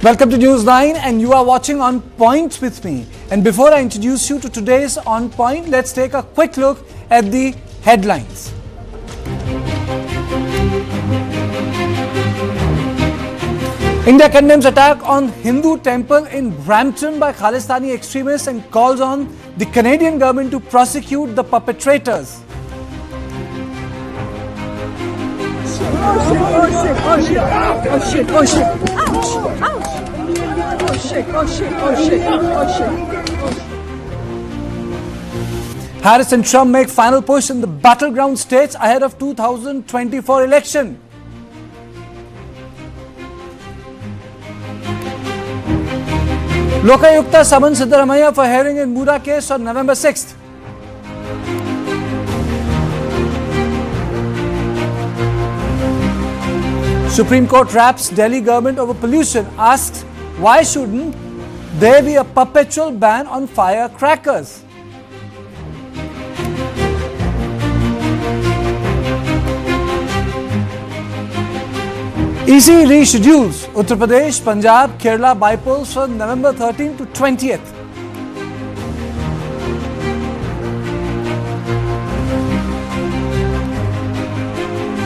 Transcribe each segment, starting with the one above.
Welcome to News 9 and you are watching On Point with me. And before I introduce you to today's On Point, let's take a quick look at the headlines. India condemns attack on Hindu temple in Brampton by Khalistani extremists and calls on the Canadian government to prosecute the perpetrators. Harris and Trump make final push in the battleground states ahead of 2024 election. Lokayukta summons Siddaramaiah for hearing in Mura case on November 6th. Supreme Court raps Delhi government over pollution, asks why shouldn't there be a perpetual ban on firecrackers? EC reschedules Uttar Pradesh, Punjab, Kerala bypolls from November 13th to 20th.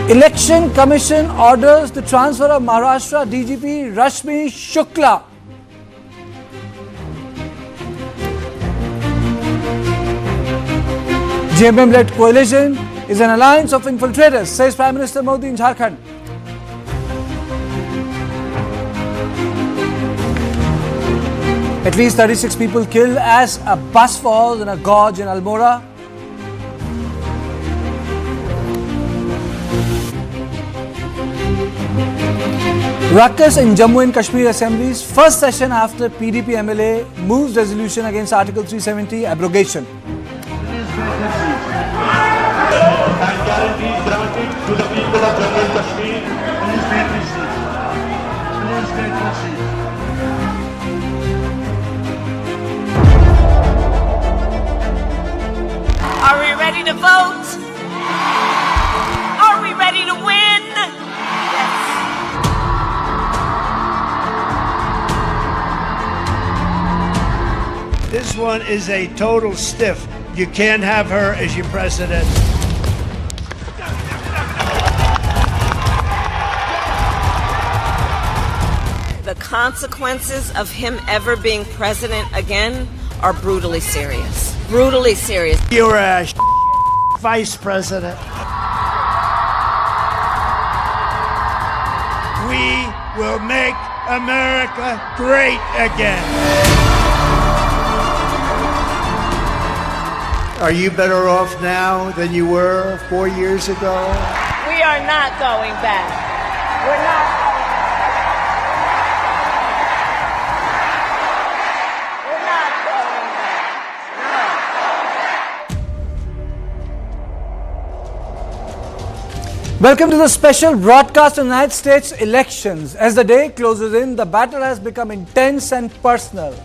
Election Commission orders the transfer of Maharashtra DGP Rashmi Shukla. JMM-led coalition is an alliance of infiltrators, says Prime Minister Modi in Jharkhand. At least 36 people killed as a bus falls in a gorge in Almora. Ruckus in Jammu and Kashmir Assembly's first session after PDP MLA moves resolution against Article 370 abrogation. And guarantees granted to the people of Jammu and Kashmir. Are we ready to vote? Are we ready to win? This one is a total stiff. You can't have her as your president. The consequences of him ever being president again are brutally serious. Brutally serious. You're a vice president. We will make America great again. Are you better off now than you were 4 years ago? We are not going back. We're not going back. Welcome to the special broadcast of the United States elections. As the day closes in, the battle has become intense and personal.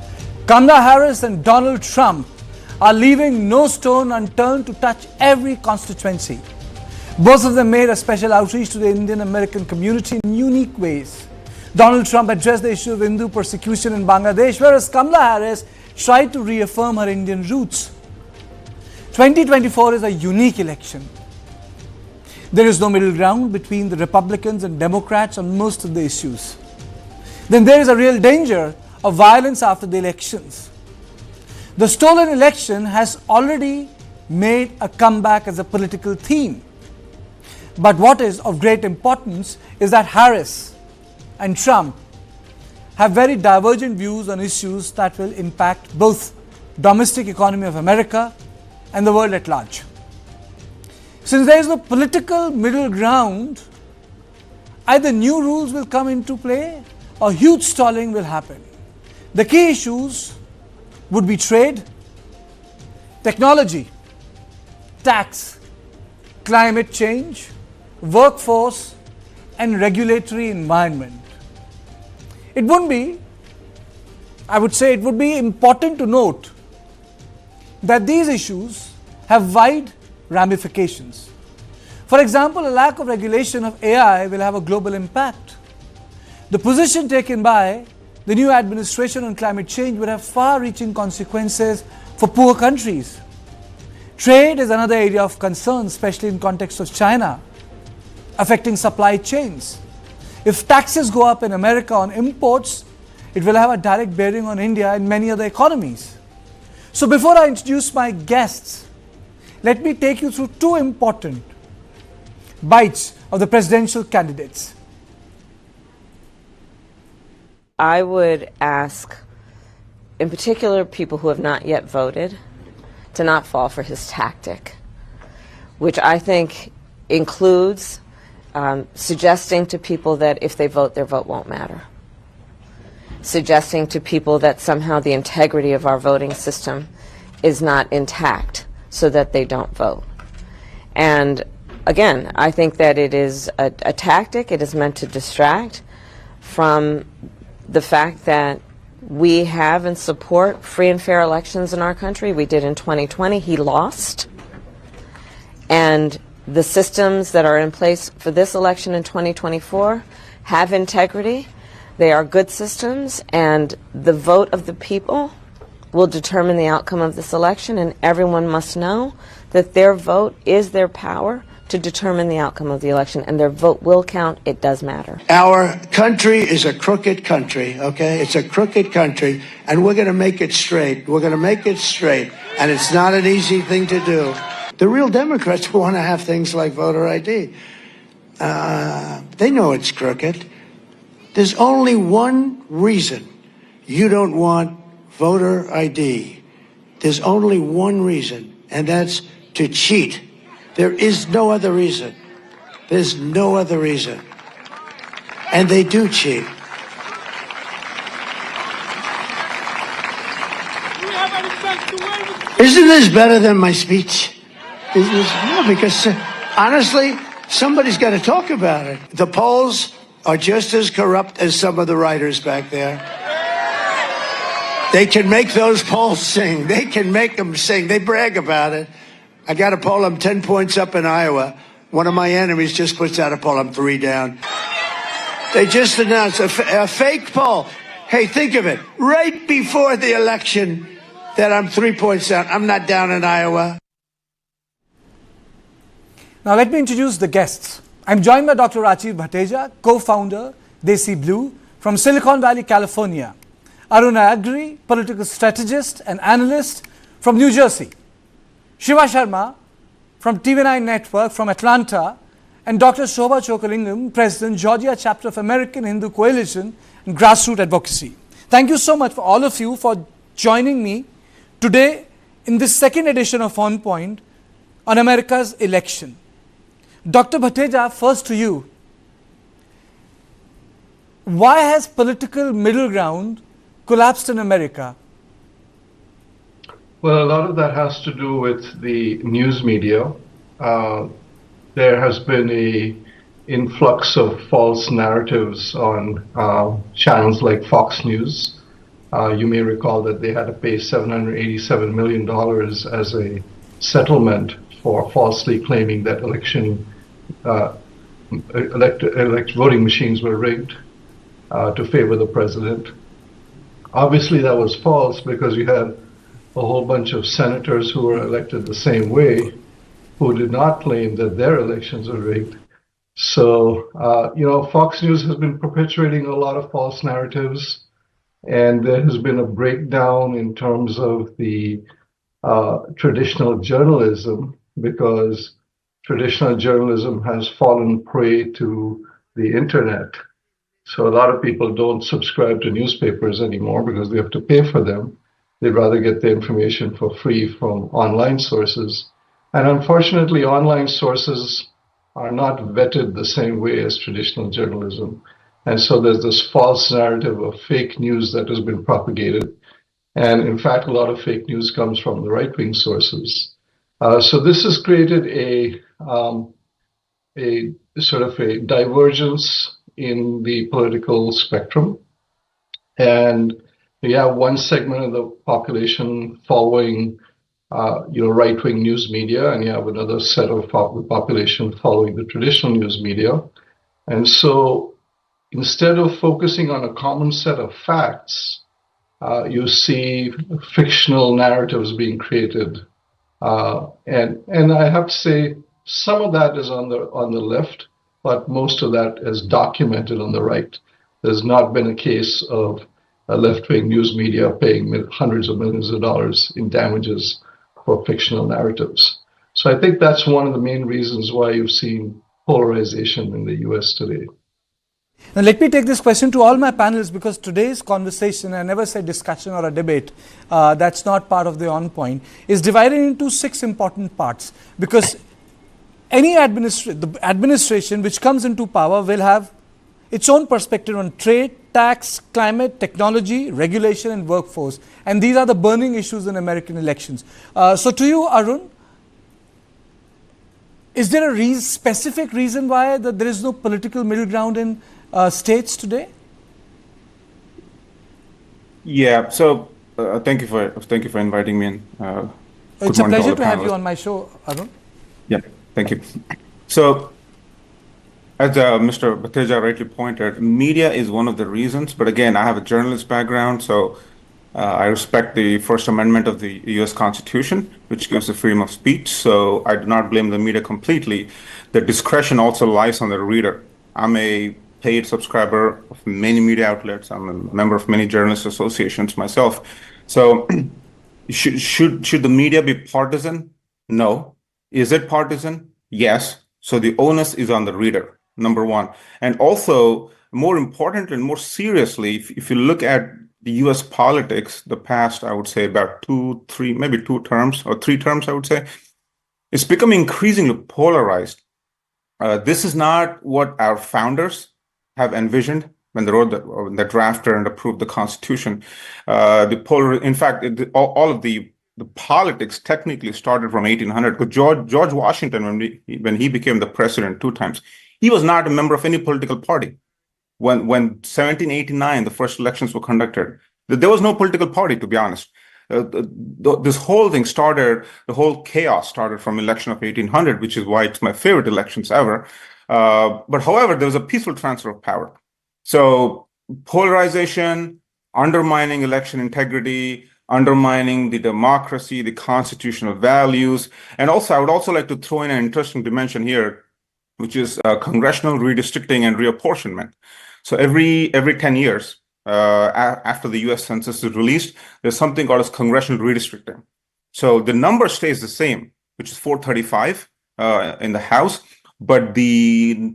Kamala Harris and Donald Trump are leaving no stone unturned to touch every constituency. Both of them made a special outreach to the Indian American community in unique ways. Donald Trump addressed the issue of Hindu persecution in Bangladesh, whereas Kamala Harris tried to reaffirm her Indian roots. 2024 is a unique election. There is no middle ground between the Republicans and Democrats on most of the issues. Then there is a real danger of violence after the elections. The stolen election has already made a comeback as a political theme. But what is of great importance is that Harris and Trump have very divergent views on issues that will impact both domestic economy of America and the world at large. Since there is no political middle ground, either new rules will come into play or huge stalling will happen. The key issues would be trade, technology, tax, climate change, workforce, and regulatory environment. It would be important to note that these issues have wide ramifications. For example, a lack of regulation of AI will have a global impact. The position taken by the new administration on climate change would have far-reaching consequences for poor countries. Trade is another area of concern, especially in context of China, affecting supply chains. If taxes go up in America on imports, it will have a direct bearing on India and many other economies. So before I introduce my guests, let me take you through two important bites of the presidential candidates. I would ask, in particular, people who have not yet voted, to not fall for his tactic, which I think includes suggesting to people that if they vote, their vote won't matter. Suggesting to people that somehow the integrity of our voting system is not intact so that they don't vote. And again, I think that it is a tactic. It is meant to distract from the fact that we have and support free and fair elections in our country. We did in 2020. He lost. And the systems that are in place for this election in 2024 have integrity. They are good systems, and the vote of the people will determine the outcome of this election, and everyone must know that their vote is their power to determine the outcome of the election, and their vote will count. It does matter. Our country is a crooked country, okay? It's a crooked country, and we're going to make it straight. We're going to make it straight, and it's not an easy thing to do. The real Democrats want to have things like voter ID. They know it's crooked. There's only one reason you don't want voter ID. There's only one reason, and that's to cheat. There is no other reason. There's no other reason. And they do cheat. Isn't this better than my speech? Isn't this? No, because honestly, somebody's got to talk about it. The polls are just as corrupt as some of the writers back there. They can make those polls sing. They can make them sing. They brag about it. I got a poll, I'm 10 points up in Iowa. One of my enemies just puts out a poll, I'm 3 down. They just announced a fake poll. Hey, think of it. Right before the election that I'm 3 points down. I'm not down in Iowa. Now let me introduce the guests. I'm joined by Dr. Rajiv Bhateja, co-founder, Desi Blue, from Silicon Valley, California. Aruna Agri, political strategist and analyst from New Jersey. Shiva Sharma from TV9 Network from Atlanta, and Dr. Shobha Chokalingam, President, Georgia Chapter of American Hindu Coalition and Grassroots Advocacy. Thank you so much for all of you for joining me today in this second edition of On Point on America's election. Dr. Bhateja, first to you. Why has political middle ground collapsed in America? Well, a lot of that has to do with the news media. There has been an influx of false narratives on channels like Fox News. You may recall that they had to pay $787 million as a settlement for falsely claiming that voting machines were rigged to favor the president. Obviously, that was false because you had a whole bunch of senators who were elected the same way who did not claim that their elections were rigged. So, Fox News has been perpetuating a lot of false narratives, and there has been a breakdown in terms of the traditional journalism, because traditional journalism has fallen prey to the internet. So a lot of people don't subscribe to newspapers anymore because they have to pay for them. They'd rather get the information for free from online sources. And unfortunately, online sources are not vetted the same way as traditional journalism. And so there's this false narrative of fake news that has been propagated. And in fact, a lot of fake news comes from the right-wing sources. So this has created a sort of a divergence in the political spectrum. And you have one segment of the population following right-wing news media, and you have another set of the population following the traditional news media. And so instead of focusing on a common set of facts, you see fictional narratives being created. And I have to say, some of that is on the left, but most of that is documented on the right. There's not been a case of a left-wing news media paying hundreds of millions of dollars in damages for fictional narratives. So I think that's one of the main reasons why you've seen polarization in the US today. Now, let me take this question to all my panelists, because today's conversation, I never said discussion or a debate, that's not part of the on point, is divided into 6 important parts. Because any administration which comes into power will have its own perspective on trade, tax, climate, technology, regulation, and workforce. And these are the burning issues in American elections. So to you, Arun, is there a specific reason why that there is no political middle ground in states today? Yeah. So thank you for inviting me in. It's a pleasure to have you on my show, Arun. Yeah. Thank you. So, as Mr. Bateja rightly pointed, media is one of the reasons. But again, I have a journalist background, so I respect the First Amendment of the U.S. Constitution, which gives the freedom of speech. So I do not blame the media completely. The discretion also lies on the reader. I'm a paid subscriber of many media outlets. I'm a member of many journalist associations myself. So should the media be partisan? No. Is it partisan? Yes. So the onus is on the reader, number one. And also, more importantly and more seriously, if you look at the US politics, the past, I would say about 2, 3, maybe 2 terms or 3 terms, I would say, it's becoming increasingly polarized. This is not what our founders have envisioned when they wrote the drafted and approved the Constitution. In fact, all of the politics technically started from 1800. Because George Washington, when he became the president 2 times, he was not a member of any political party. When 1789, the first elections were conducted, there was no political party, to be honest. This whole thing started, the whole chaos started from election of 1800, which is why it's my favorite elections ever. But however, there was a peaceful transfer of power. So polarization, undermining election integrity, undermining the democracy, the constitutional values. And also, I would also like to throw in an interesting dimension here, which is congressional redistricting and reapportionment. So every 10 years, after the US Census is released, there's something called as congressional redistricting. So the number stays the same, which is 435 in the House, but the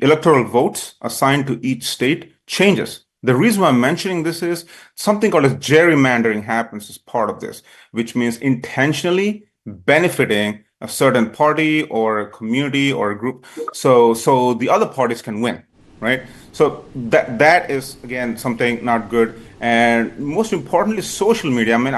electoral votes assigned to each state changes. The reason why I'm mentioning this is something called as gerrymandering happens as part of this, which means intentionally benefiting a certain party or a community or a group, so the other parties can win, right? So that is, again, something not good. And most importantly, social media. I mean,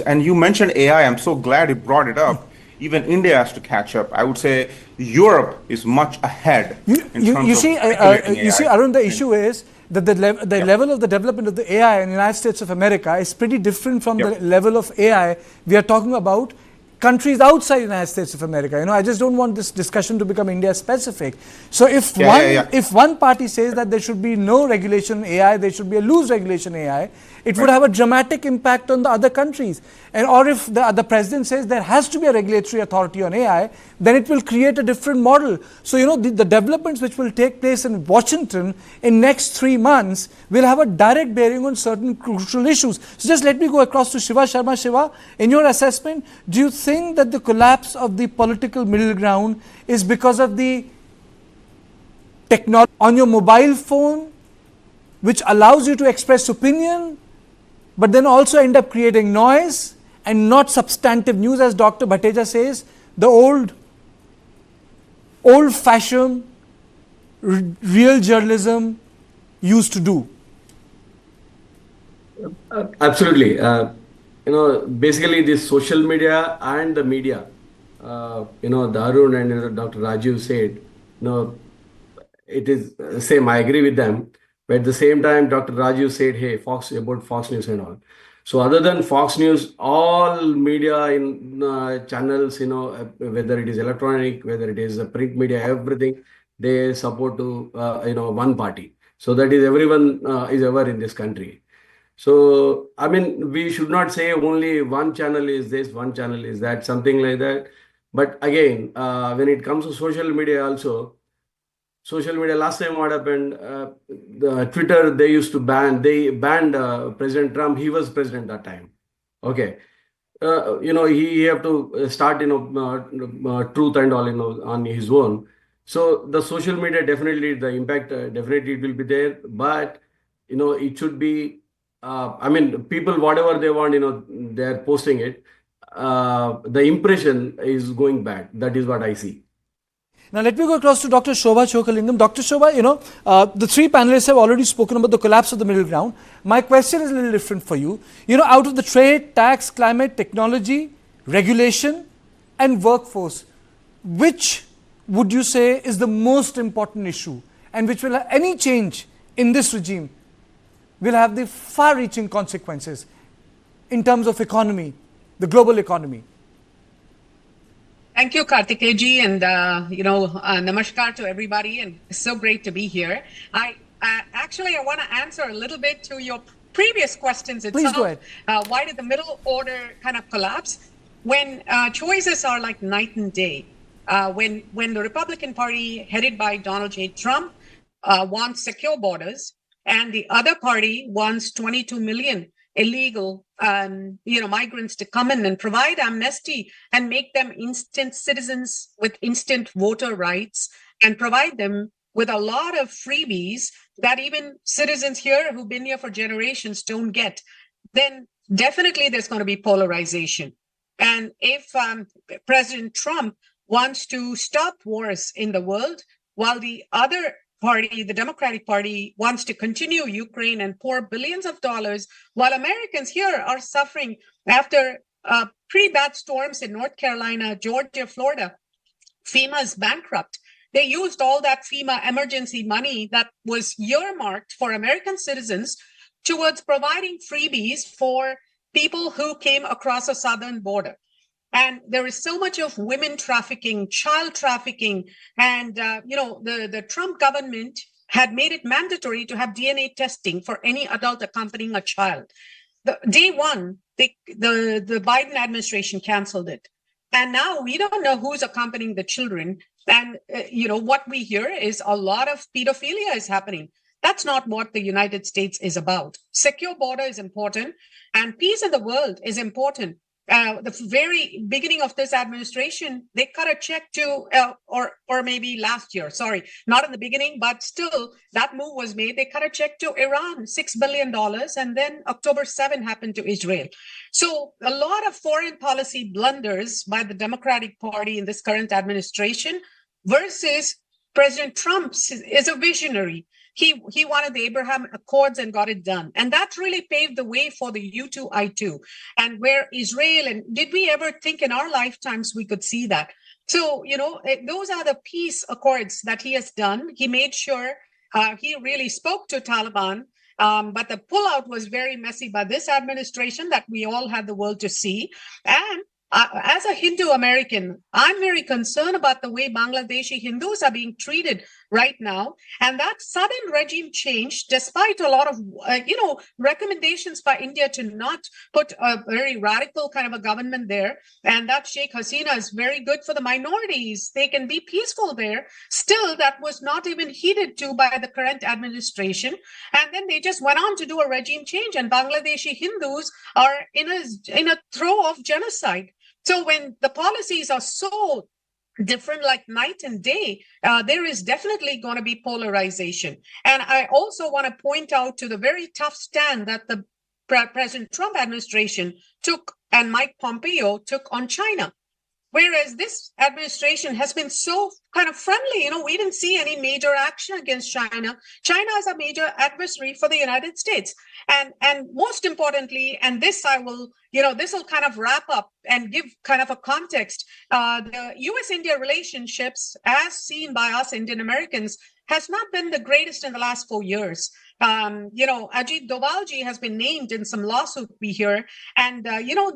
and you mentioned AI. I'm so glad you brought it up. Even India has to catch up. I would say Europe is much ahead. You see, Arun, the issue is that the level of the development of the AI in the United States of America is pretty different from the level of AI we are talking about countries outside the United States of America. I just don't want this discussion to become India specific. So if one party says that there should be no regulation AI, there should be a loose regulation AI, it would have a dramatic impact on the other countries. Or if the president says there has to be a regulatory authority on AI, then it will create a different model. So, the developments which will take place in Washington in next 3 months will have a direct bearing on certain crucial issues. So just let me go across to Shiva Sharma. Shiva, in your assessment, do you think that the collapse of the political middle ground is because of the technology on your mobile phone, which allows you to express opinion, but then also end up creating noise and not substantive news, as Dr. Bateja says, the old-fashioned real journalism used to do? Absolutely. Basically this social media and the media, the Arun and Dr. Rajiv said, it is the same. I agree with them. But at the same time, Dr. Rajiv said, hey, about Fox News and all. So other than Fox News, all media in channels, whether it is electronic, whether it is print media, everything, they support to, one party. So that is everyone is aware in this country. So, I mean, we should not say only one channel is this, one channel is that, something like that. But again, when it comes to social media also, social media, last time what happened, the Twitter, they banned President Trump. He was president that time. Okay. He have to start, truth and all, on his own. So the social media, definitely the impact, definitely it will be there, but, it should be, I mean, people, whatever they want, they're posting it. The impression is going bad. That is what I see. Now, let me go across to Dr. Shobha Chokalingam. Dr. Shobha, the three panelists have already spoken about the collapse of the middle ground. My question is a little different for you. Out of the trade, tax, climate, technology, regulation, and workforce, which would you say is the most important issue, and which will have any change in this regime will have the far-reaching consequences in terms of economy, the global economy? Thank you, Kartikeji, and namaskar to everybody, and it's so great to be here. I want to answer a little bit to your previous questions itself. Please go ahead. Why did the middle order kind of collapse? When choices are like night and day, when the Republican Party headed by Donald J. Trump wants secure borders, and the other party wants 22 million illegal migrants to come in and provide amnesty and make them instant citizens with instant voter rights, and provide them with a lot of freebies that even citizens here who've been here for generations don't get, then definitely there's going to be polarization. And if President Trump wants to stop wars in the world, while the other party, the Democratic Party, wants to continue Ukraine and pour billions of dollars, while Americans here are suffering after pretty bad storms in North Carolina, Georgia, Florida. FEMA's bankrupt. They used all that FEMA emergency money that was earmarked for American citizens towards providing freebies for people who came across the southern border. And there is so much of women trafficking, child trafficking, and the Trump government had made it mandatory to have DNA testing for any adult accompanying a child. Day one, the Biden administration canceled it, and now we don't know who's accompanying the children. And what we hear is a lot of pedophilia is happening. That's not what the United States is about. Secure border is important, and peace in the world is important. The very beginning of this administration, they cut a check to, or maybe last year, sorry, not in the beginning, but still that move was made. They cut a check to Iran, $6 billion, and then October 7 happened to Israel. So a lot of foreign policy blunders by the Democratic Party in this current administration versus President Trump is a visionary. He wanted the Abraham Accords and got it done. And that really paved the way for the U2I2. And where Israel, and did we ever think in our lifetimes we could see that? So, those are the peace accords that he has done. He made sure he really spoke to Taliban. But the pullout was very messy by this administration that we all had the world to see. And as a Hindu American, I'm very concerned about the way Bangladeshi Hindus are being treated right now. And that sudden regime change, despite a lot of, recommendations by India to not put a very radical kind of a government there, and that Sheikh Hasina is very good for the minorities. They can be peaceful there. Still, that was not even heeded to by the current administration. And then they just went on to do a regime change, and Bangladeshi Hindus are in a throe of genocide. So when the policies are so different like night and day, there is definitely going to be polarization. And I also want to point out to the very tough stand that the President Trump administration took and Mike Pompeo took on China. Whereas this administration has been so kind of friendly, we didn't see any major action against China. China is a major adversary for the United States. And most importantly, and this I will, this will kind of wrap up and give kind of a context. The US-India relationships, as seen by us Indian Americans, has not been the greatest in the last 4 years. Ajit Dovalji has been named in some lawsuit we hear. And,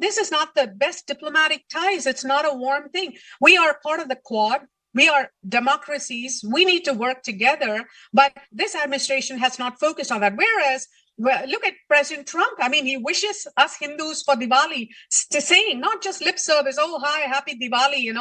this is not the best diplomatic ties. It's not a warm thing. We are part of the Quad. We are democracies. We need to work together. But this administration has not focused on that. Whereas, well, look at President Trump. I mean, he wishes us Hindus for Diwali, saying not just lip service, oh, hi, happy Diwali,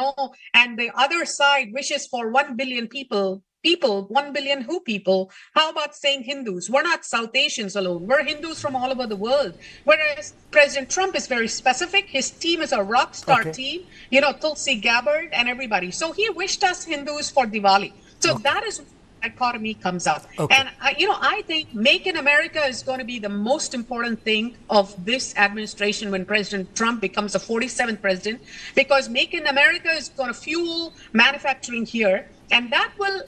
and the other side wishes for 1 billion people, 1 billion who people? How about saying Hindus? We're not South Asians alone. We're Hindus from all over the world. Whereas President Trump is very specific. His team is a rock star team, Tulsi Gabbard and everybody. So he wished us Hindus for Diwali. So that is dichotomy comes out. And I think Make in America is going to be the most important thing of this administration when President Trump becomes the 47th president, because Make in America is going to fuel manufacturing here. And that will,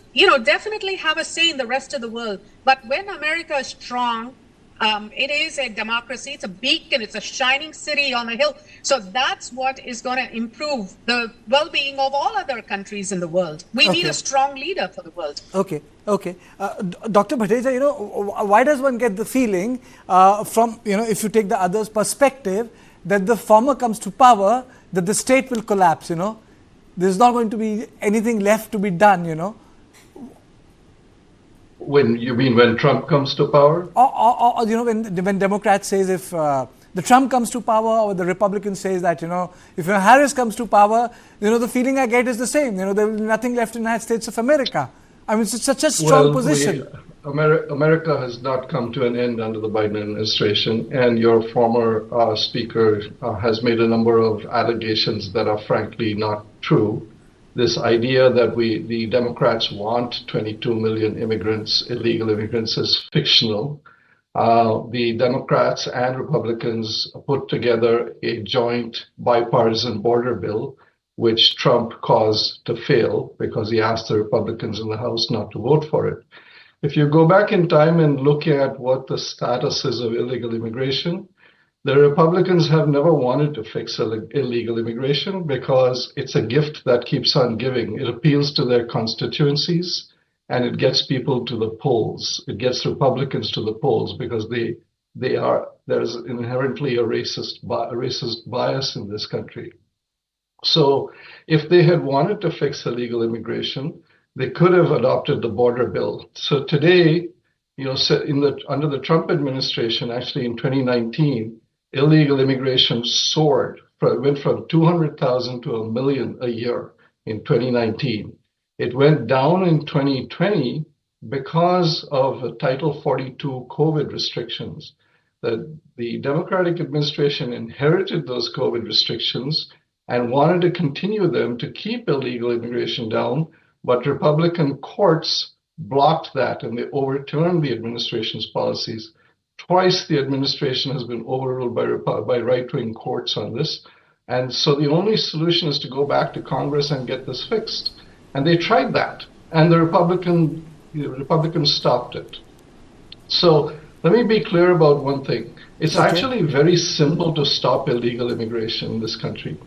definitely have a say in the rest of the world. But when America is strong, it is a democracy. It's a beacon. It's a shining city on a hill. So that's what is going to improve the well-being of all other countries in the world. We need a strong leader for the world. Okay. Dr. Bhateja, why does one get the feeling from, if you take the other's perspective, that the former comes to power, that the state will collapse, There's not going to be anything left to be done, When Trump comes to power? Or when Democrats says if the Trump comes to power, or the Republican says that, if Harris comes to power, the feeling I get is the same. There will be nothing left in the United States of America. I mean, it's such a strong position. America has not come to an end under the Biden administration, and your former speaker has made a number of allegations that are frankly not true. This idea that the Democrats want 22 million immigrants, illegal immigrants, is fictional. The Democrats and Republicans put together a joint bipartisan border bill, which Trump caused to fail because he asked the Republicans in the House not to vote for it. If you go back in time and look at what the status is of illegal immigration, the Republicans have never wanted to fix illegal immigration because it's a gift that keeps on giving. It appeals to their constituencies and it gets people to the polls. It gets Republicans to the polls because there's inherently a racist bias in this country. So if they had wanted to fix illegal immigration, they could have adopted the border bill. So today, under the Trump administration, actually in 2019, illegal immigration soared. It went from 200,000 to 1 million a year in 2019. It went down in 2020 because of Title 42 COVID restrictions. The Democratic administration inherited those COVID restrictions and wanted to continue them to keep illegal immigration down, but Republican courts blocked that and they overturned the administration's policies. Twice the administration has been overruled by right-wing courts on this. And so the only solution is to go back to Congress and get this fixed. And they tried that, and the Republicans stopped it. So let me be clear about one thing. It's actually very simple to stop illegal immigration in this country.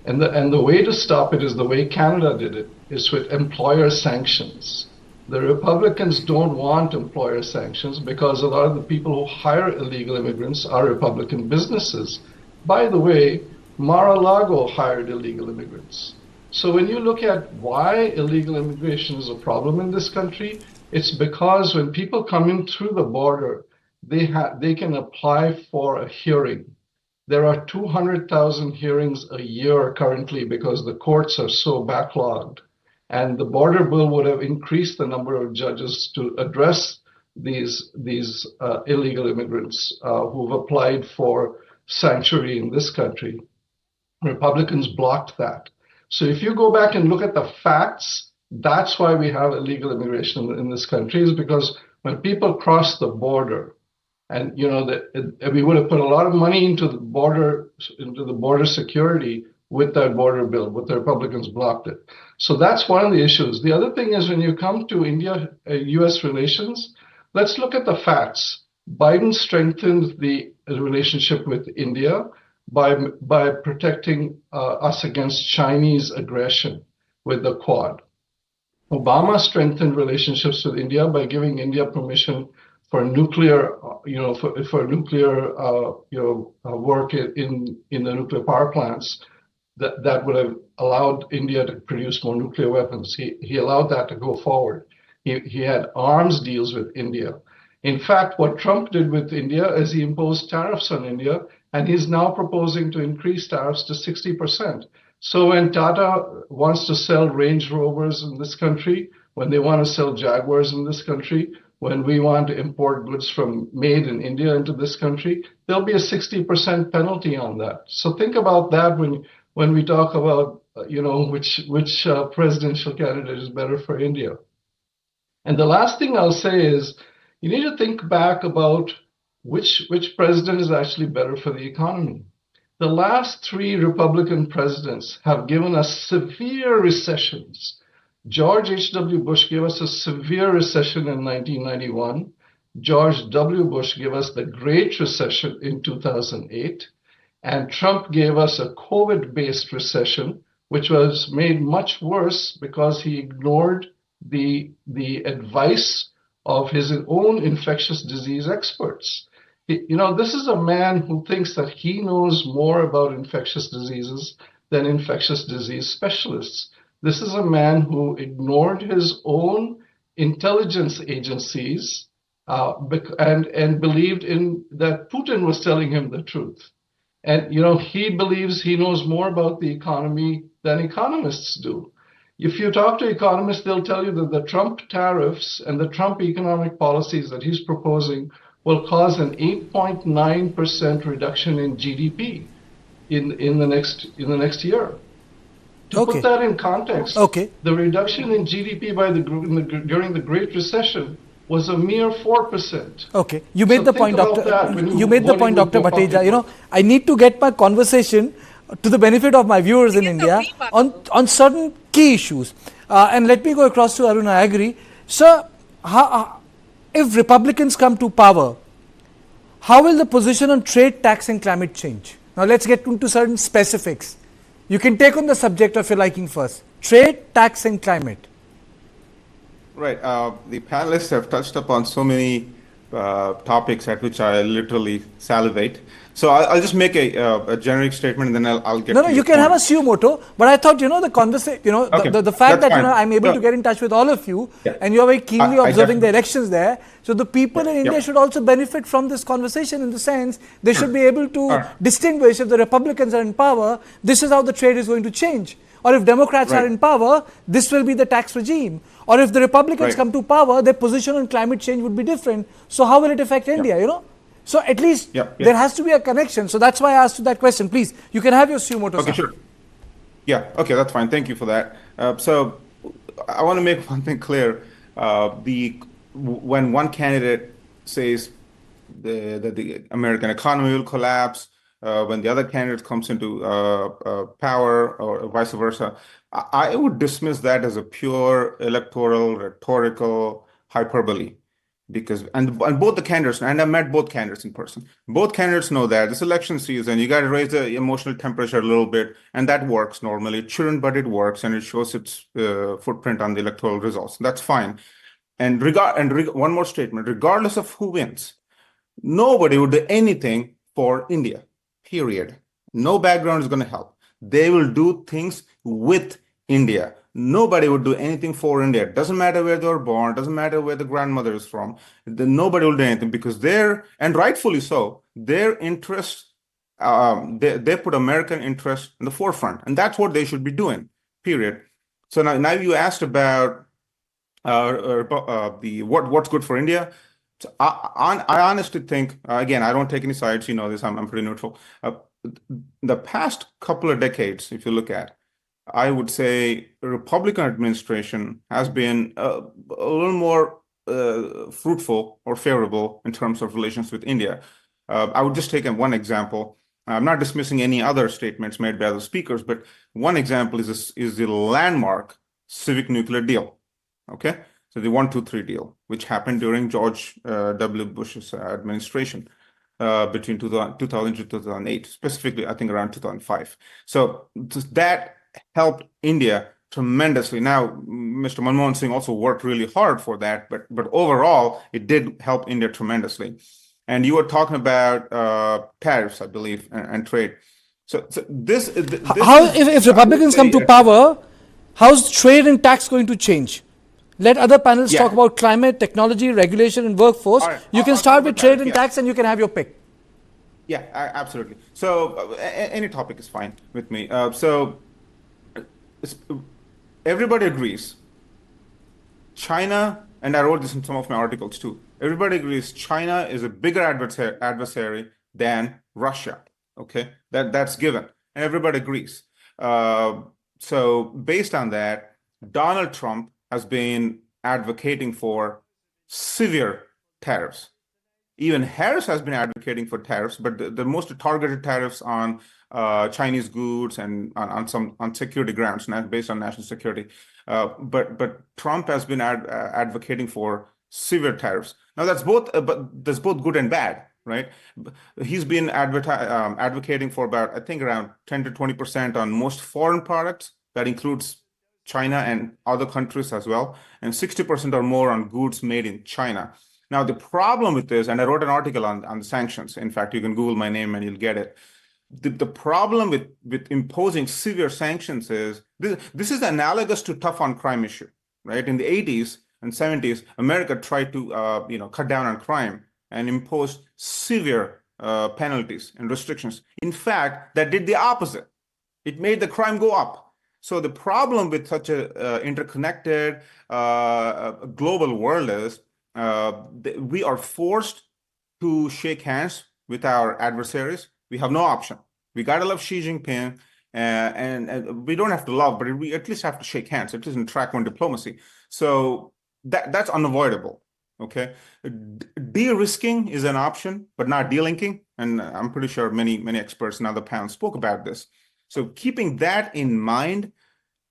And the way to stop it is the way Canada did it, is with employer sanctions. The Republicans don't want employer sanctions because a lot of the people who hire illegal immigrants are Republican businesses. By the way, Mar-a-Lago hired illegal immigrants. So when you look at why illegal immigration is a problem in this country, it's because when people come in through the border, they can apply for a hearing. There are 200,000 hearings a year currently because the courts are so backlogged. And the border bill would have increased the number of judges to address these illegal immigrants who've applied for sanctuary in this country. Republicans blocked that. So if you go back and look at the facts, that's why we have illegal immigration in this country, is because when people cross the border, and we would have put a lot of money into the border security with that border bill, but the Republicans blocked it. So that's one of the issues. The other thing is when you come to India-US relations, let's look at the facts. Biden strengthened the relationship with India by protecting us against Chinese aggression with the Quad. Obama strengthened relationships with India by giving India permission for nuclear, work in the nuclear power plants. that would have allowed India to produce more nuclear weapons. He allowed that to go forward. He had arms deals with India. In fact, what Trump did with India is he imposed tariffs on India, and he's now proposing to increase tariffs to 60%. So when Tata wants to sell Range Rovers in this country, when they want to sell Jaguars in this country, when we want to import goods from made in India into this country, there'll be a 60% penalty on that. So think about that when we talk about which presidential candidate is better for India. And the last thing I'll say is you need to think back about which president is actually better for the economy. The last 3 Republican presidents have given us severe recessions. George H.W. Bush gave us a severe recession in 1991. George W. Bush gave us the Great Recession in 2008. And Trump gave us a COVID-based recession, which was made much worse because he ignored the advice of his own infectious disease experts. This is a man who thinks that he knows more about infectious diseases than infectious disease specialists. This is a man who ignored his own intelligence agencies and believed in that Putin was telling him the truth. And, he believes he knows more about the economy than economists do. If you talk to economists, they'll tell you that the Trump tariffs and the Trump economic policies that he's proposing will cause an 8.9% reduction in GDP in the next year. To put that in context, the reduction in GDP during the Great Recession was a mere 4%. Okay, you made the point, Dr. Bhateja. I need to get my conversation to the benefit of my viewers in India on certain key issues. And let me go across to Arun. I agree. Sir, if Republicans come to power, how will the position on trade, tax and climate change? Now let's get into certain specifics. You can take on the subject of your liking first. Trade, tax and climate. Right. The panelists have touched upon so many topics at which I literally salivate. So I'll just make a generic statement and then I'll get No, you can have a suo moto, but I thought, the conversation, the fact that, I'm able to get in touch with all of you and you're very keenly observing the elections there. So the people in India should also benefit from this conversation in the sense they should be able to distinguish if the Republicans are in power, this is how the trade is going to change. Or if Democrats are in power, this will be the tax regime. Or if the Republicans come to power, their position on climate change would be different. So how will it affect India, So at least there has to be a connection. So that's why I asked you that question. Please, you can have your suo moto. Okay, sure. Yeah, okay, that's fine. Thank you for that. So I want to make one thing clear. When one candidate says that the American economy will collapse, when the other candidate comes into power or vice versa, I would dismiss that as a pure electoral, rhetorical hyperbole. Because and both the candidates, and I met both candidates in person, both candidates know that this election season, you got to raise the emotional temperature a little bit, and that works normally. It shouldn't, but it works, and it shows its footprint on the electoral results. That's fine. And one more statement, regardless of who wins, nobody would do anything for India, period. No background is going to help. They will do things with India. Nobody would do anything for India. It doesn't matter where they were born, doesn't matter where the grandmother is from. Nobody will do anything because and rightfully so, their interests, they put American interests in the forefront. And that's what they should be doing, period. So now you asked about what's good for India. So I honestly think, again, I don't take any sides, this, I'm pretty neutral. The past couple of decades, if you look at, I would say Republican administration has been a little more fruitful or favorable in terms of relations with India. I would just take one example. I'm not dismissing any other statements made by other speakers, but one example is the landmark civic nuclear deal. Okay, so the 1-2-3 deal, which happened during George W. Bush's administration between 2000 to 2008, specifically I think around 2005. So that helped India tremendously. Now, Mr. Manmohan Singh also worked really hard for that, but overall, it did help India tremendously. And you were talking about tariffs, I believe, and trade. So this How, is, if I would Republicans say, come to power, how's trade and tax going to change? Let other panels talk yeah. about climate, technology, regulation, and workforce. All right, You can I'll start talk with about trade tariff. and Yeah. tax, and you can have your pick. Yeah, absolutely. So any topic is fine with me. So it's- everybody agrees. China, and I wrote this in some of my articles too. Everybody agrees China is a bigger adversary than Russia. Okay, that's given, and everybody agrees. Uh, so based on that, Donald Trump has been advocating for severe tariffs. Even Harris has been advocating for tariffs, but the most targeted tariffs on Chinese goods and on security grounds, based on national security. But Trump has been advocating for severe tariffs. Now but that's both good and bad, right? He's been advocating for about, I think, around 10 to 20% on most foreign products. That includes China and other countries as well, and 60% or more on goods made in China. Now, the problem with this, and I wrote an article on the sanctions. In fact, you can Google my name and you'll get it. The problem with imposing severe sanctions is this is analogous to tough on crime issue, right? In the 80s and 70s, America tried to cut down on crime and imposed severe penalties and restrictions. In fact, that did the opposite. It made the crime go up. So the problem with such a interconnected global world is we are forced to shake hands with our adversaries. We have no option. We gotta love Xi Jinping, and we don't have to love, but we at least have to shake hands. It isn't track one diplomacy. So that's unavoidable. Okay, de-risking is an option, but not delinking. And I'm pretty sure many experts and other panels spoke about this. So keeping that in mind,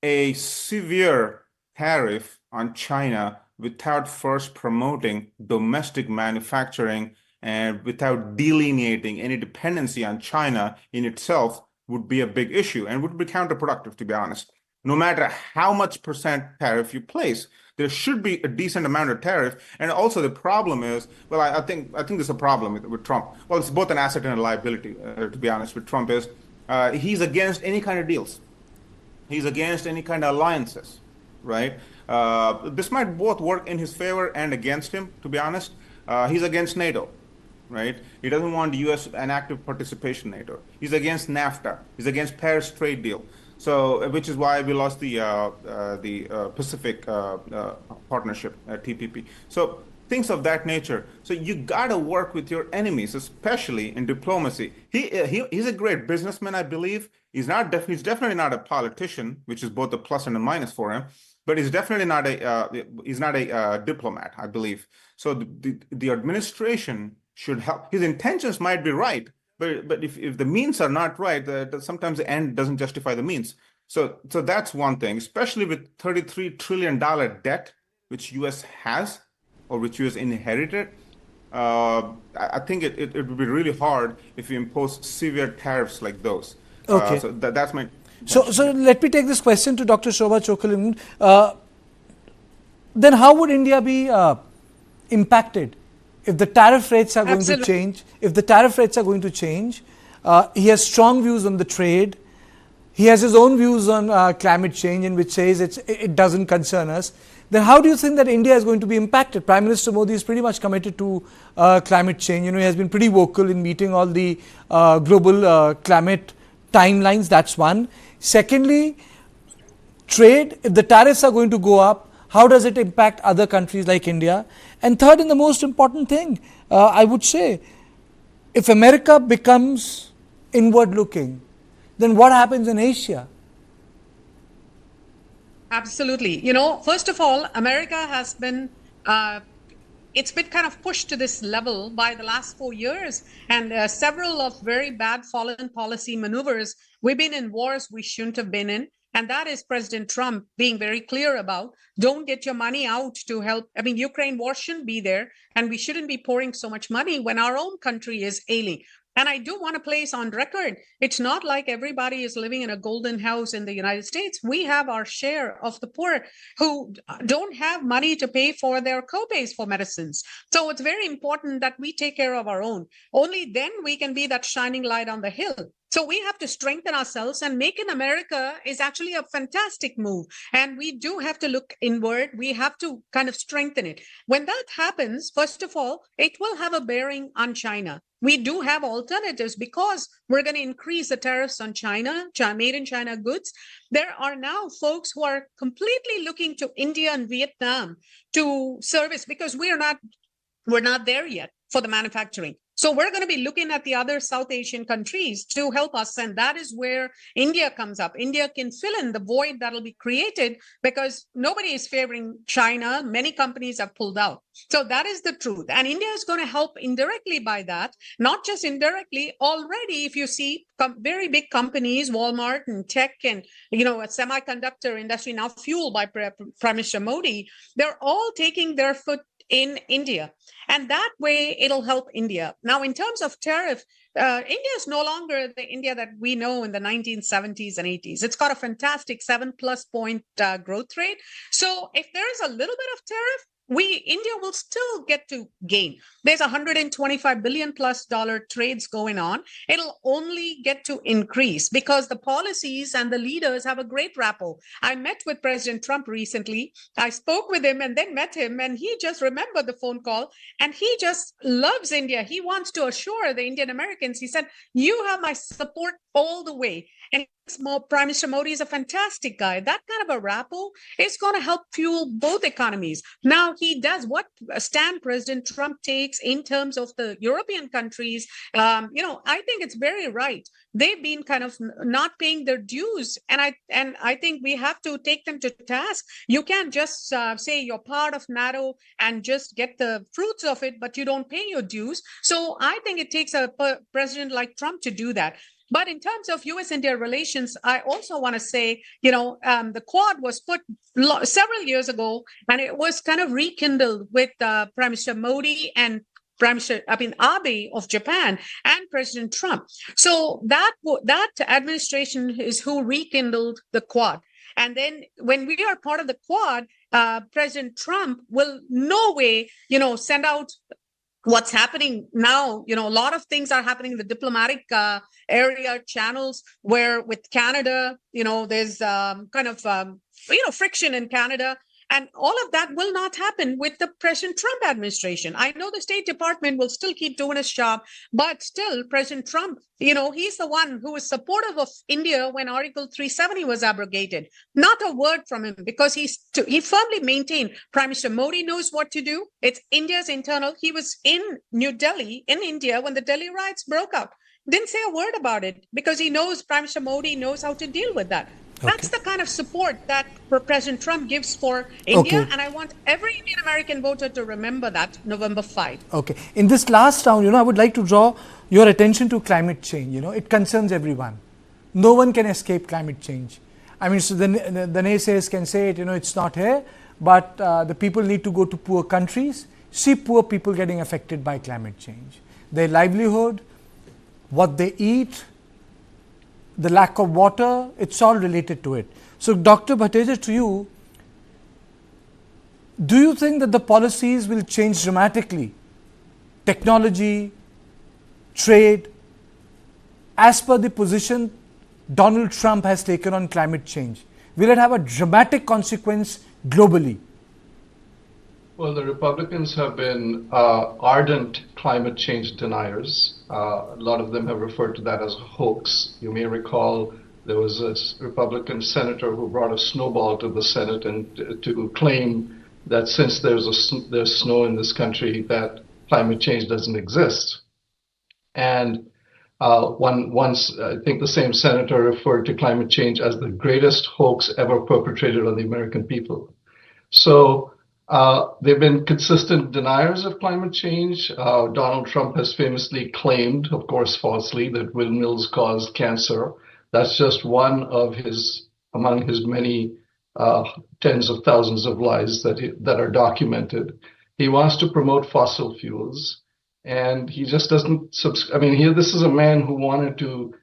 a severe tariff on China without first promoting domestic manufacturing and without delineating any dependency on China in itself would be a big issue and would be counterproductive, to be honest. No matter how much percent tariff you place, there should be a decent amount of tariff. And also the problem is, well, I think there's a problem with Trump. Well, it's both an asset and a liability, to be honest, with Trump is he's against any kind of deals. He's against any kind of alliances, right? This might both work in his favor and against him, to be honest. He's against NATO, right? He doesn't want the U.S. an active participation in NATO. He's against NAFTA. He's against Paris trade deal. So, which is why we lost the Pacific partnership, TPP. So things of that nature. So you gotta work with your enemies, especially in diplomacy. He's a great businessman, I believe. He's definitely not a politician, which is both a plus and a minus for him. But he's definitely not a diplomat, I believe. So the administration should help. His intentions might be right, but if the means are not right, sometimes the end doesn't justify the means. So that's one thing, especially with $33 trillion debt, which U.S. has, or which U.S. inherited. I think it would be really hard if you impose severe tariffs like those. Okay. So that's my. So let me take this question to Dr. Shobha Chokalim. Then how would India be impacted if the tariff rates are going to change? If the tariff rates are going to change, he has strong views on the trade. He has his own views on climate change, in which says it doesn't concern us. Then how do you think that India is going to be impacted? Prime Minister Modi is pretty much committed to climate change. He has been pretty vocal in meeting all the global climate timelines. That's one. Secondly, trade, if the tariffs are going to go up, how does it impact other countries like India? And third, and the most important thing, I would say, if America becomes inward looking, then what happens in Asia? Absolutely. First of all, America has been, it's been kind of pushed to this level by the last 4 years, and several of very bad foreign policy maneuvers. We've been in wars we shouldn't have been in. And that is President Trump being very clear about. Don't get your money out to help. I mean, Ukraine war shouldn't be there, and we shouldn't be pouring so much money when our own country is ailing. And I do want to place on record, it's not like everybody is living in a golden house in the United States. We have our share of the poor who don't have money to pay for their co-pays for medicines. So it's very important that we take care of our own. Only then we can be that shining light on the hill. So we have to strengthen ourselves, and Make in America is actually a fantastic move. And we do have to look inward. We have to kind of strengthen it. When that happens, first of all, it will have a bearing on China. We do have alternatives because we're going to increase the tariffs on China, made in China goods. There are now folks who are completely looking to India and Vietnam to service, because we're not there yet for the manufacturing. So we're going to be looking at the other South Asian countries to help us. And that is where India comes up. India can fill in the void that'll be created because nobody is favoring China. Many companies have pulled out. So that is the truth. And India is going to help indirectly by that, not just indirectly. Already, if you see very big companies, Walmart and tech and, a semiconductor industry now fueled by Prime Minister Modi, they're all taking their foot in India. And that way it'll help India. Now, in terms of tariff, India is no longer the India that we know in the 1970s and 80s. It's got a fantastic 7+ point growth rate. So if there is a little bit of tariff, India will still get to gain. There's $125 billion+ trades going on. It'll only get to increase because the policies and the leaders have a great rapport. I met with President Trump recently. I spoke with him and then met him, and he just remembered the phone call, and he just loves India. He wants to assure the Indian Americans, he said, you have my support all the way. And Prime Minister Modi is a fantastic guy. That kind of a rapport is going to help fuel both economies. Now, he does what stand President Trump takes in terms of the European countries. I think it's very right. They've been kind of not paying their dues, and I think we have to take them to task. You can't just say you're part of NATO and just get the fruits of it, but you don't pay your dues. So I think it takes a president like Trump to do that. But in terms of U.S.-India relations, I also want to say, the Quad was put several years ago, and it was kind of rekindled with Prime Minister Modi and Abe of Japan and President Trump. So that administration is who rekindled the Quad. And then when we are part of the Quad, President Trump will no way, send out what's happening now. A lot of things are happening in the diplomatic area channels, where with Canada, there's friction in Canada. And all of that will not happen with the President Trump administration. I know the State Department will still keep doing its job, but still President Trump, he's the one who was supportive of India when Article 370 was abrogated. Not a word from him, because he firmly maintained Prime Minister Modi knows what to do. It's India's internal. He was in New Delhi, in India, when the Delhi riots broke out. Didn't say a word about it because he knows Prime Minister Modi knows how to deal with that. That's the kind of support that President Trump gives for India. And I want every Indian American voter to remember that November 5. Okay. In this last round, I would like to draw your attention to climate change. It concerns everyone. No one can escape climate change. I mean, so the naysayers can say it, it's not here, but the people need to go to poor countries, see poor people getting affected by climate change. Their livelihood, what they eat, the lack of water, it's all related to it. So, Dr. Bhattacharya, to you, do you think that the policies will change dramatically? Technology, trade, as per the position Donald Trump has taken on climate change? Will it have a dramatic consequence globally? Well, the Republicans have been ardent climate change deniers. A lot of them have referred to that as a hoax. You may recall there was a Republican senator who brought a snowball to the Senate and to claim that since there's snow in this country, that climate change doesn't exist. And once, I think the same senator referred to climate change as the greatest hoax ever perpetrated on the American people. So they've been consistent deniers of climate change. Donald Trump has famously claimed, of course falsely, that windmills cause cancer. That's just one of among his many tens of thousands of lies that are documented. He wants to promote fossil fuels, and he just doesn't. This is a man who wanted to,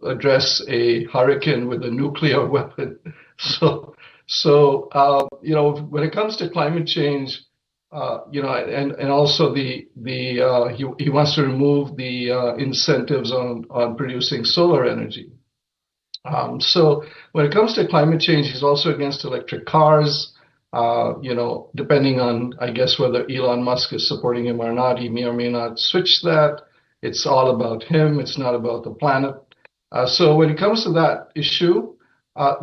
address a hurricane with a nuclear weapon. So when it comes to climate change, and also he wants to remove the incentives on producing solar energy. So when it comes to climate change, he's also against electric cars. Depending on, I guess, whether Elon Musk is supporting him or not, he may or may not switch that. It's all about him. It's not about the planet. So when it comes to that issue,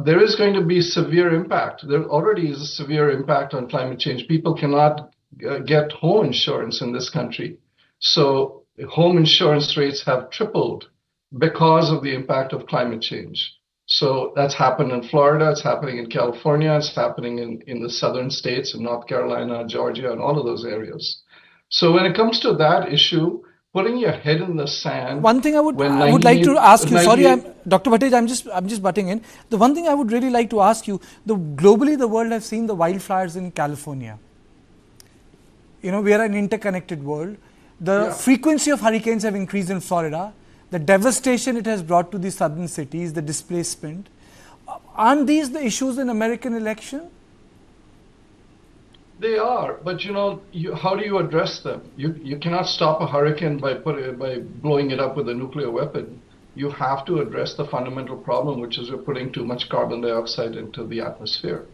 there is going to be severe impact. There already is a severe impact on climate change. People cannot get home insurance in this country. So home insurance rates have tripled because of the impact of climate change. So that's happened in Florida, it's happening in California, it's happening in the southern states, in North Carolina, Georgia, and all of those areas. So when it comes to that issue, putting your head in the sand. One thing I would like to ask you. Sorry, Dr. Bhattacharya, I'm just butting in. The one thing I would really like to ask you. Globally, the world has seen the wildfires in California. We are an interconnected world. The frequency of hurricanes have increased in Florida. The devastation it has brought to the southern cities, the displacement. Aren't these the issues in American election? They are, but how do you address them? You cannot stop a hurricane by blowing it up with a nuclear weapon. You have to address the fundamental problem, which is we're putting too much carbon dioxide into the atmosphere.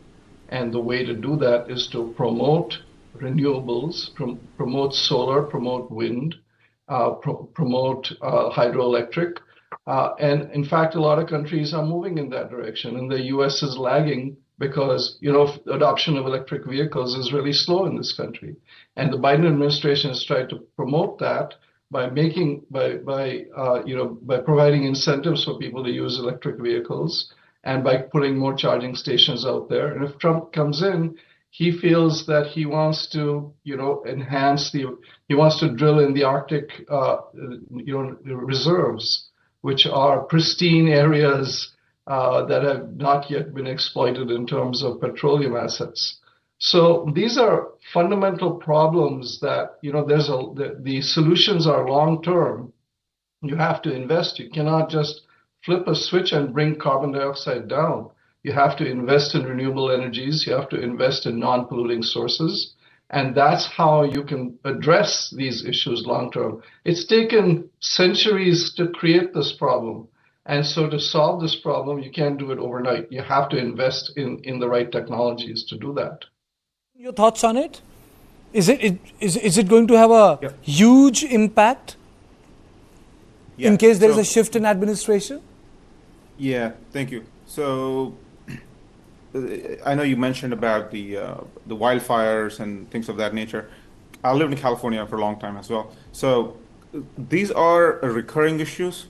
And the way to do that is to promote renewables, promote solar, promote wind, promote hydroelectric. And in fact, a lot of countries are moving in that direction, and the US is lagging because adoption of electric vehicles is really slow in this country. And the Biden administration has tried to promote that by providing incentives for people to use electric vehicles and by putting more charging stations out there. And if Trump comes in, he feels that he wants to, he wants to drill in the Arctic, reserves, which are pristine areas that have not yet been exploited in terms of petroleum assets. So these are fundamental problems that, the solutions are long term. You have to invest. You cannot just flip a switch and bring carbon dioxide down. You have to invest in renewable energies. You have to invest in non-polluting sources. And that's how you can address these issues long term. It's taken centuries to create this problem. And so to solve this problem, you can't do it overnight. You have to invest in the right technologies to do that. Your thoughts on it? Is it going to have a huge impact in case there is a shift in administration? Yeah, thank you. So I know you mentioned about the wildfires and things of that nature. I lived in California for a long time as well. So these are recurring issues,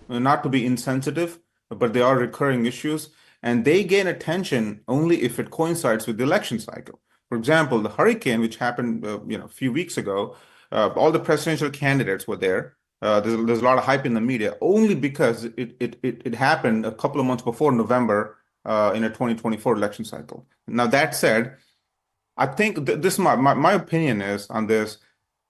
not to be insensitive, but they are recurring issues, and they gain attention only if it coincides with the election cycle. For example, the hurricane, which happened a few weeks ago, all the presidential candidates were there. There's a lot of hype in the media only because it happened a couple of months before November in a 2024 election cycle. Now, that said, I think this my opinion is on this: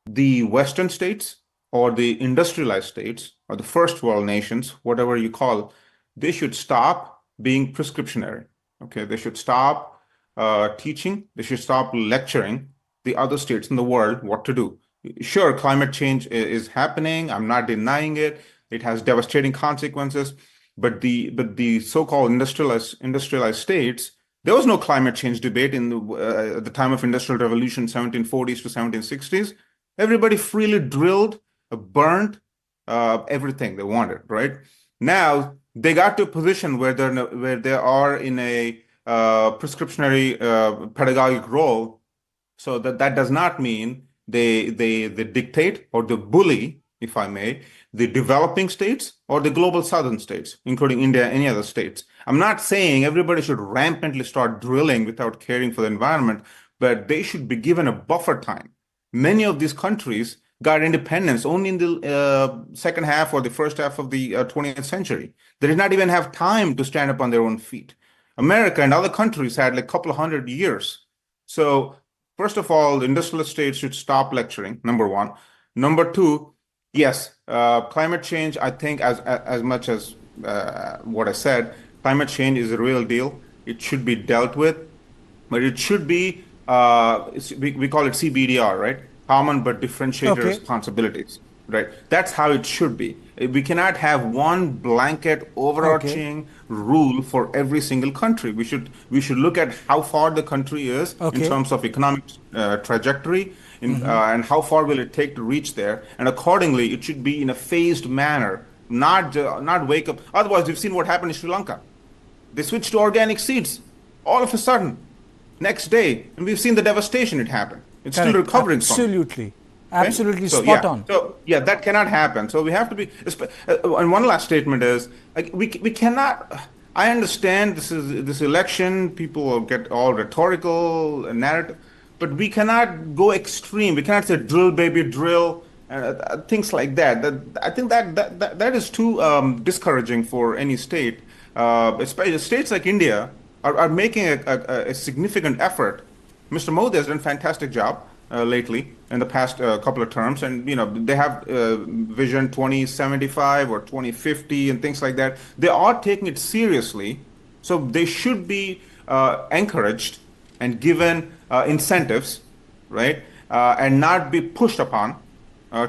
the Western states or the industrialized states or the first world nations, whatever you call, they should stop being prescriptionary. Okay, they should stop teaching. They should stop lecturing the other states in the world what to do. Sure, climate change is happening. I'm not denying it. It has devastating consequences. But the so-called industrialized states, there was no climate change debate in at the time of Industrial Revolution, 1740s to 1760s. Everybody freely drilled, burned everything they wanted. Right now, they got to a position where they are in a prescriptionary pedagogic role. So that does not mean they dictate or they bully, if I may, the developing states or the global southern states, including India, any other states. I'm not saying everybody should rampantly start drilling without caring for the environment, but they should be given a buffer time. Many of these countries got independence only in the second half or the first half of the 20th century. They did not even have time to stand up on their own feet. America and other countries had like a couple of hundred years. So first of all, the industrialist states should stop lecturing, number one. Number two, yes, climate change, I think as much as what I said, climate change is a real deal. It should be dealt with, but it should be we call it CBDR, right? Common but differentiated Okay. responsibilities, right? That's how it should be. We cannot have one blanket overarching rule for every single country. We should look at how far the country is in Okay. terms of economic trajectory, and how far will it take to reach there, and accordingly, it should be in a phased manner, not wake up. Otherwise, we've seen what happened in Sri Lanka. They switched to organic seeds all of a sudden, next day, and we've seen the devastation it happened. It's still Correct. recovering from it. Absolutely. Right? Absolutely So, spot yeah. on. So yeah, that cannot happen. So we have to be. And one last statement is, like, we cannot. I understand this election. People will get all rhetorical and narrative, but we cannot go extreme. We cannot say drill, baby, drill, things like that. I think that is too discouraging for any state. Especially states like India are making a significant effort. Mr. Modi has done a fantastic job lately in the past couple of terms, and they have Vision 2075 or 2050 and things like that. They are taking it seriously, so they should be encouraged and given incentives, right, and not be pushed upon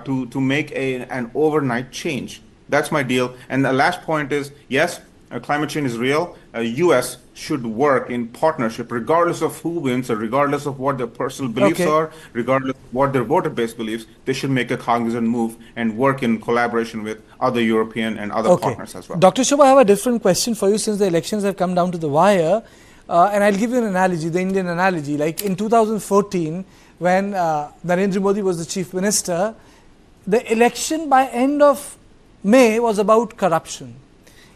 to make an overnight change. That's my deal. And the last point is, yes, climate change is real. U.S. should work in partnership, regardless of who wins or regardless of what their personal beliefs Okay. are, regardless of what their voter base believes. They should make a cognizant move and work in collaboration with other European and other partners as well. Dr. Shobha, I have a different question for you since the elections have come down to the wire. And I'll give you an analogy, the Indian analogy. Like in 2014, when Narendra Modi was the chief minister, the election by end of May was about corruption.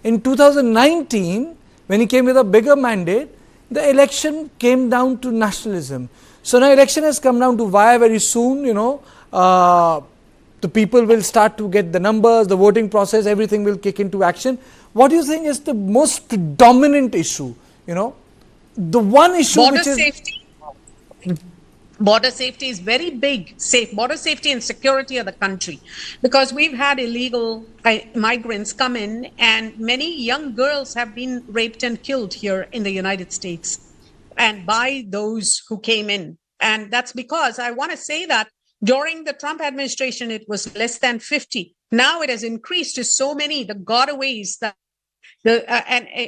In 2019, when he came with a bigger mandate, the election came down to nationalism. So now election has come down to wire very soon, the people will start to get the numbers, the voting process, everything will kick into action. What do you think is the most predominant issue? The one issue Border which is... safety. Border safety is very big. Border safety and security of the country, because we've had illegal migrants come in, and many young girls have been raped and killed here in the United States, and by those who came in. And that's because I want to say that during the Trump administration, it was less than 50. Now it has increased to so many. The gotaways that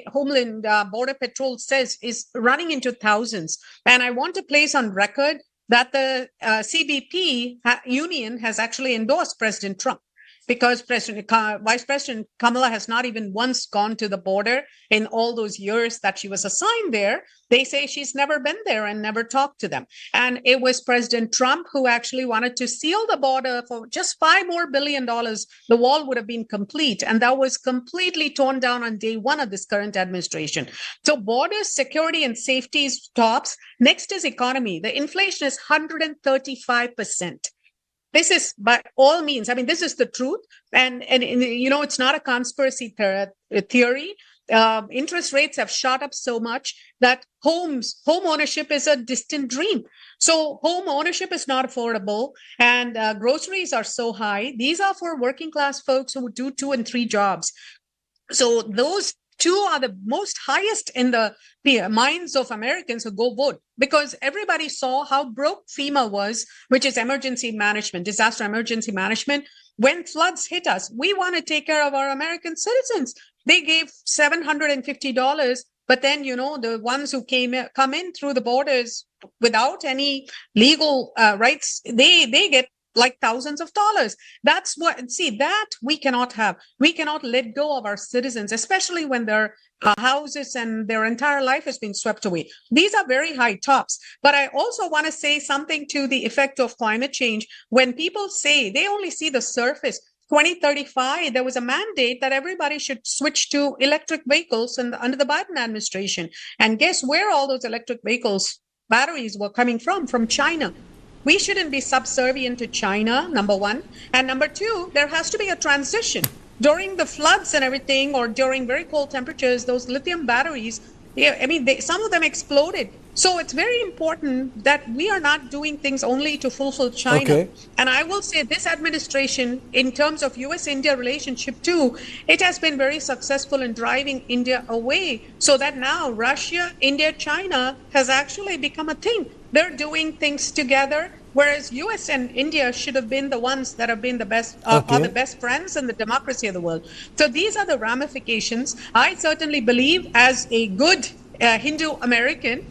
Homeland Border Patrol says is running into thousands. And I want to place on record that the CBP union has actually endorsed President Trump, because Vice President Kamala has not even once gone to the border in all those years that she was assigned there. They say she's never been there and never talked to them. And it was President Trump who actually wanted to seal the border for just $5 more billion. The wall would have been complete. And that was completely torn down on day one of this current administration. So border security and safety is tops. Next is economy. The inflation is 135%. This is by all means, this is the truth. And it's not a conspiracy theory. Interest rates have shot up so much that home ownership is a distant dream. So home ownership is not affordable, and groceries are so high. These are for working class folks who do 2 and 3 jobs. So those two are the most highest in the minds of Americans who go vote, because everybody saw how broke FEMA was, which is emergency management, disaster emergency management. When floods hit us, we want to take care of our American citizens. They gave $750, but then, the ones who come in through the borders without any legal rights, they get like thousands of dollars. That's that we cannot have. We cannot let go of our citizens, especially when their houses and their entire life has been swept away. These are very high tops. But I also want to say something to the effect of climate change. When people say they only see the surface, 2035, there was a mandate that everybody should switch to electric vehicles under the Biden administration. And guess where all those electric vehicles, batteries were coming from China. We shouldn't be subservient to China, number one. And number two, there has to be a transition. During the floods and everything, or during very cold temperatures, those lithium batteries, some of them exploded. So it's very important that we are not doing things only to fulfill China. Okay. And I will say this administration, in terms of US-India relationship too, it has been very successful in driving India away, so that now Russia, India, China has actually become a thing. They're doing things together, whereas US and India should have been the ones that have been the best, are the best friends in the democracy of the world. So these are the ramifications. I certainly believe, as a good Hindu American,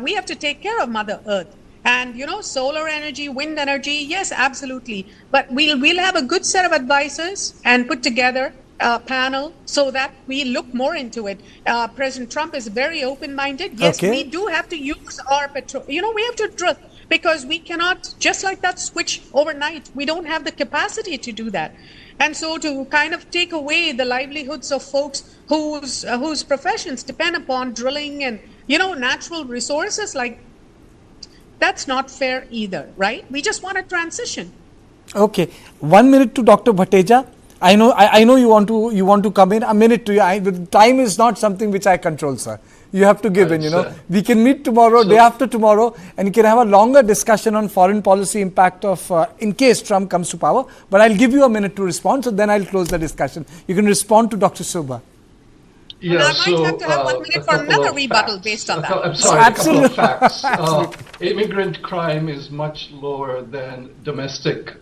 we have to take care of Mother Earth. And, solar energy, wind energy, yes, absolutely. But we'll have a good set of advisors and put together a panel so that we look more into it. President Trump is very open-minded. Yes, we do have to use our petrol. We have to drill, because we cannot just like that switch overnight. We don't have the capacity to do that. And so to kind of take away the livelihoods of folks whose professions depend upon drilling and, natural resources, like, that's not fair either, right? We just want a transition. Okay, 1 minute to Dr. Bhateja. I know you want to come in. A minute to you. The time is not something which I control, sir. You have to give in. We can meet tomorrow, day after tomorrow, and you can have a longer discussion on foreign policy impact of in case Trump comes to power. But I'll give you a minute to respond. So then I'll close the discussion. You can respond to Dr. Subha. Yeah, I might have to have 1 minute for another rebuttal based on that. I'm sorry, absolutely. A couple of facts. Immigrant crime is much lower than domestic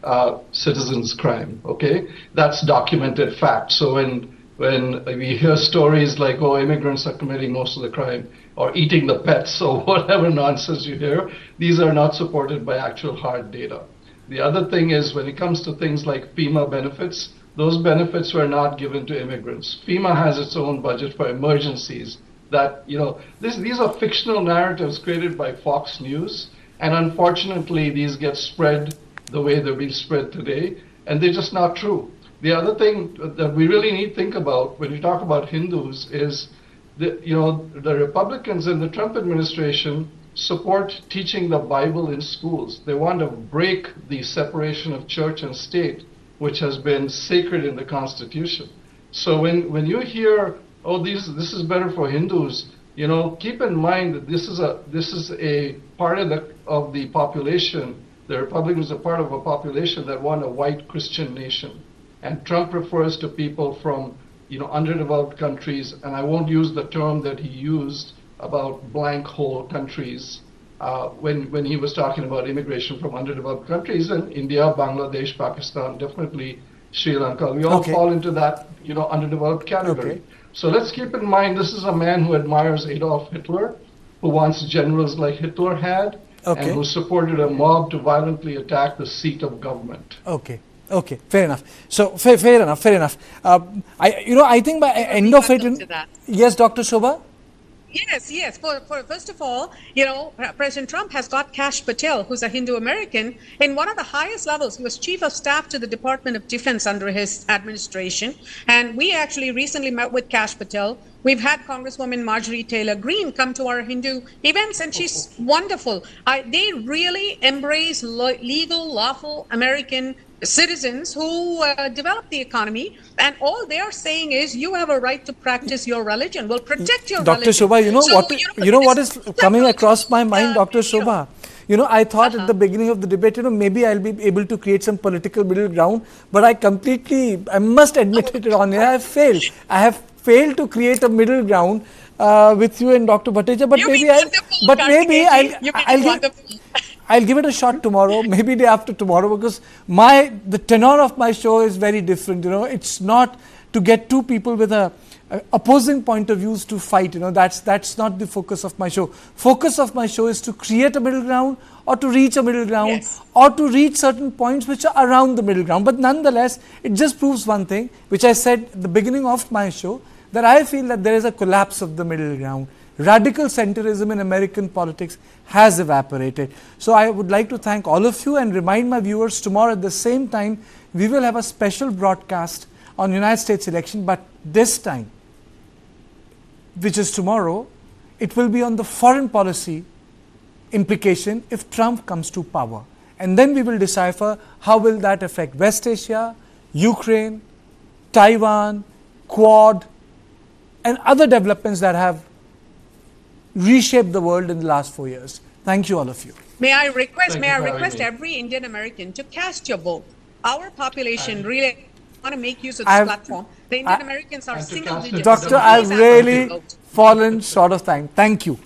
citizens' crime, okay? That's documented fact. So when we hear stories like, immigrants are committing most of the crime, or eating the pets, or whatever nonsense you hear, these are not supported by actual hard data. The other thing is, when it comes to things like FEMA benefits, those benefits were not given to immigrants. FEMA has its own budget for emergencies that, these are fictional narratives created by Fox News, and unfortunately these get spread the way they're being spread today, and they're just not true. The other thing that we really need to think about when we talk about Hindus is, the Republicans in the Trump administration support teaching the Bible in schools. They want to break the separation of church and state, which has been sacred in the Constitution. So when you hear, this is better for Hindus, keep in mind that this is a part of the population. The Republicans are part of a population that want a white Christian nation, and Trump refers to people from underdeveloped countries, and I won't use the term that he used about blank hole countries. When he was talking about immigration from underdeveloped countries, and India, Bangladesh, Pakistan, definitely Sri Lanka, we all fall into that underdeveloped category. So let's keep in mind, this is a man who admires Adolf Hitler, who wants generals like Hitler had, and who supported a mob to violently attack the seat of government. Okay, fair enough. So fair enough. I think by end of it, yes, Dr. Shobha. Yes. For first of all, President Trump has got Kash Patel, who's a Hindu American, in one of the highest levels. He was chief of staff to the Department of Defense under his administration. And we actually recently met with Kash Patel. We've had Congresswoman Marjorie Taylor Greene come to our Hindu events, and she's wonderful. They really embrace legal, lawful American citizens who develop the economy, and all they are saying is, you have a right to practice your religion. We'll protect your Dr. religion. Shobha, what is coming across my mind, Dr. Shobha? I thought at the beginning of the debate, maybe I'll be able to create some political middle ground, but I must admit it on here, I have failed to create a middle ground with you and Dr. Bhateja, I'll give it a shot tomorrow, maybe day after tomorrow, because the tenor of my show is very different. It's not to get two people with opposing point of views to fight. That's not the focus of my show. Focus of my show is to create a middle ground, or to reach a middle ground, or to reach certain points which are around the middle ground. But nonetheless, it just proves one thing, which I said at the beginning of my show, that I feel that there is a collapse of the middle ground. Radical centrism in American politics has evaporated. So I would like to thank all of you and remind my viewers, tomorrow at the same time, we will have a special broadcast on United States election, but this time, which is tomorrow, it will be on the foreign policy implication if Trump comes to power. And then we will decipher how will that affect West Asia, Ukraine, Taiwan, Quad, and other developments that have reshaped the world in the last 4 years. Thank you, all of you. May I request every Indian American to cast your vote. Our population really want to make use of this platform. The Indian Americans are single digits. Doctor, I've really fallen short of time. Thank you.